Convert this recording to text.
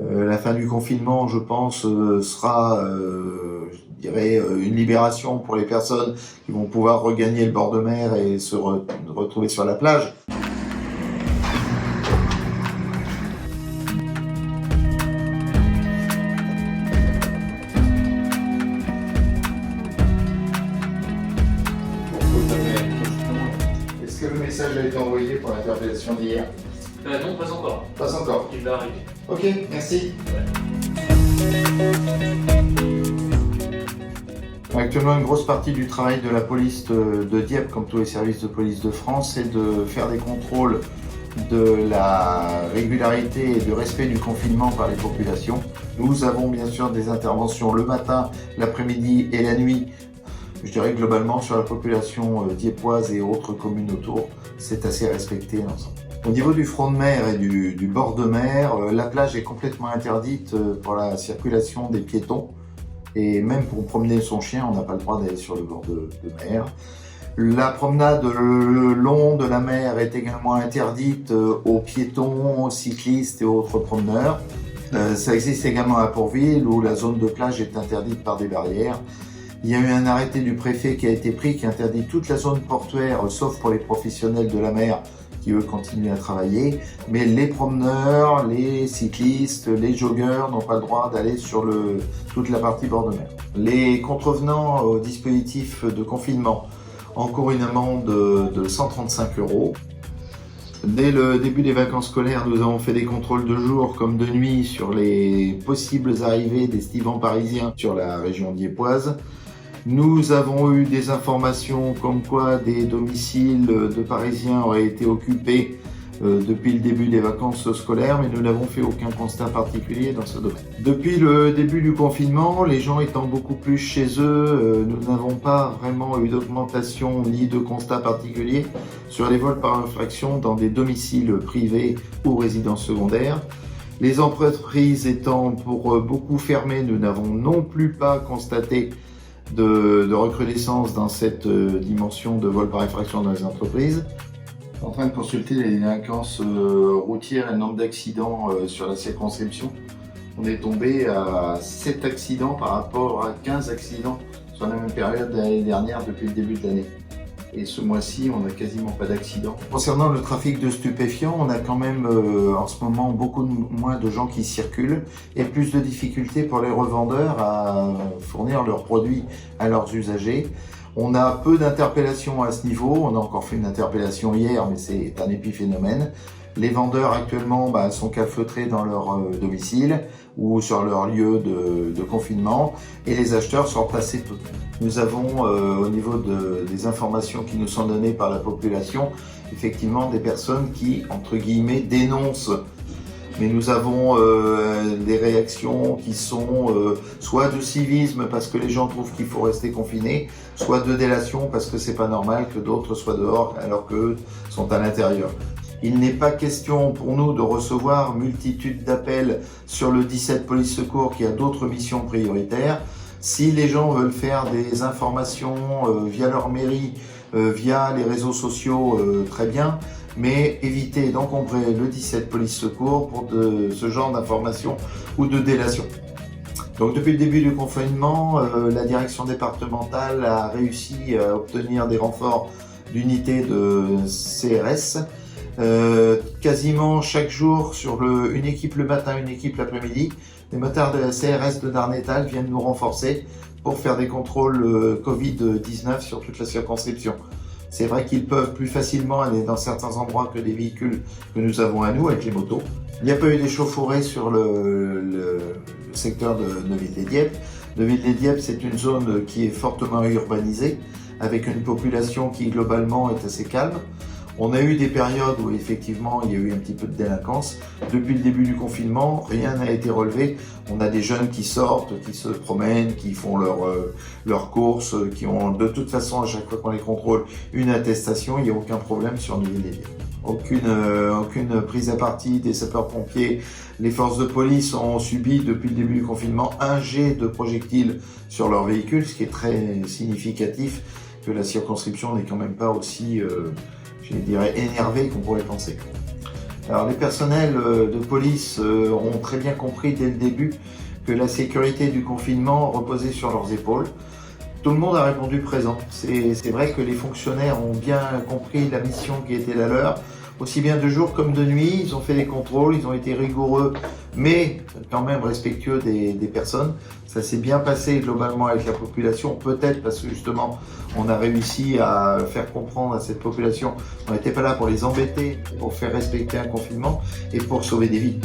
La fin du confinement, je pense, sera, je dirais, une libération pour les personnes qui vont pouvoir regagner le bord de mer et se retrouver sur la plage. Est-ce que le message a été envoyé pour l'interpellation d'hier? Non, pas encore. Pas encore. Il va arriver. Ok, merci. Actuellement, une grosse partie du travail de la police de Dieppe, comme tous les services de police de France, c'est de faire des contrôles de la régularité et du respect du confinement par les populations. Nous avons bien sûr des interventions le matin, l'après-midi et la nuit. Je dirais globalement sur la population dieppoise et autres communes autour, c'est assez respecté l'ensemble. Au niveau du front de mer et du bord de mer, la plage est complètement interdite pour la circulation des piétons. Et même pour promener son chien, on n'a pas le droit d'aller sur le bord de mer. La promenade le long de la mer est également interdite aux piétons, aux cyclistes et autres promeneurs. Ça existe également à Pourville où la zone de plage est interdite par des barrières. Il y a eu un arrêté du préfet qui a été pris qui interdit toute la zone portuaire, sauf pour les professionnels de la mer qui eux continuent à travailler. Mais les promeneurs, les cyclistes, les joggeurs n'ont pas le droit d'aller sur toute la partie bord de mer. Les contrevenants au dispositif de confinement encourent une amende de 135 €. Dès le début des vacances scolaires, nous avons fait des contrôles de jour comme de nuit sur les possibles arrivées d'estivants parisiens sur la région dieppoise. Nous avons eu des informations comme quoi des domiciles de Parisiens auraient été occupés depuis le début des vacances scolaires, mais nous n'avons fait aucun constat particulier dans ce domaine. Depuis le début du confinement, les gens étant beaucoup plus chez eux, nous n'avons pas vraiment eu d'augmentation ni de constat particulier sur les vols par infraction dans des domiciles privés ou résidences secondaires. Les entreprises étant pour beaucoup fermées, nous n'avons non plus pas constaté de recrudescence dans cette dimension de vol par infraction dans les entreprises. En train de consulter les délinquances routières et le nombre d'accidents sur la circonscription. On est tombé à 7 accidents par rapport à 15 accidents sur la même période de l'année dernière depuis le début de l'année. Et ce mois-ci, on n'a quasiment pas d'accidents. Concernant le trafic de stupéfiants, on a quand même en ce moment beaucoup moins de gens qui circulent et plus de difficultés pour les revendeurs à fournir leurs produits à leurs usagers. On a peu d'interpellations à ce niveau. On a encore fait une interpellation hier, mais c'est un épiphénomène. Les vendeurs actuellement sont calfeutrés dans leur domicile ou sur leur lieu de confinement et les acheteurs sont placés peu. Nous avons au niveau des informations qui nous sont données par la population, effectivement des personnes qui, entre guillemets, dénoncent. Mais nous avons des réactions qui sont soit de civisme parce que les gens trouvent qu'il faut rester confinés, soit de délation parce que c'est pas normal que d'autres soient dehors alors qu'eux sont à l'intérieur. Il n'est pas question pour nous de recevoir multitude d'appels sur le 17 Police Secours qui a d'autres missions prioritaires. Si les gens veulent faire des informations via leur mairie, via les réseaux sociaux, très bien, mais évitez d'encombrer le 17 Police Secours pour ce genre d'informations ou de délation. Donc depuis le début du confinement, la direction départementale a réussi à obtenir des renforts d'unités de CRS. Quasiment chaque jour sur une équipe le matin, une équipe l'après-midi. Les motards de la CRS de Darnétal viennent nous renforcer pour faire des contrôles Covid-19 sur toute la circonscription. C'est vrai qu'ils peuvent plus facilement aller dans certains endroits que les véhicules que nous avons à nous avec les motos. Il n'y a pas eu d'échauffourée sur le secteur de Neuville-les-Dieppe. Neuville-les-Dieppe, c'est une zone qui est fortement urbanisée avec une population qui globalement est assez calme. On a eu des périodes où effectivement il y a eu un petit peu de délinquance. Depuis le début du confinement, rien n'a été relevé. On a des jeunes qui sortent, qui se promènent, qui font leurs courses, qui ont de toute façon à chaque fois qu'on les contrôle une attestation. Il n'y a aucun problème sur Neuville-les-Dieppe. Aucune prise à partie des sapeurs-pompiers. Les forces de police ont subi depuis le début du confinement un jet de projectiles sur leur véhicule, ce qui est très significatif que la circonscription n'est quand même pas aussi je dirais énervé qu'on pourrait penser. Alors les personnels de police ont très bien compris dès le début que la sécurité du confinement reposait sur leurs épaules. Tout le monde a répondu présent. C'est vrai que les fonctionnaires ont bien compris la mission qui était la leur, aussi bien de jour comme de nuit. Ils ont fait des contrôles, ils ont été rigoureux, mais quand même respectueux des personnes. Ça s'est bien passé globalement avec la population, peut-être parce que justement on a réussi à faire comprendre à cette population qu'on n'était pas là pour les embêter, pour faire respecter un confinement et pour sauver des vies.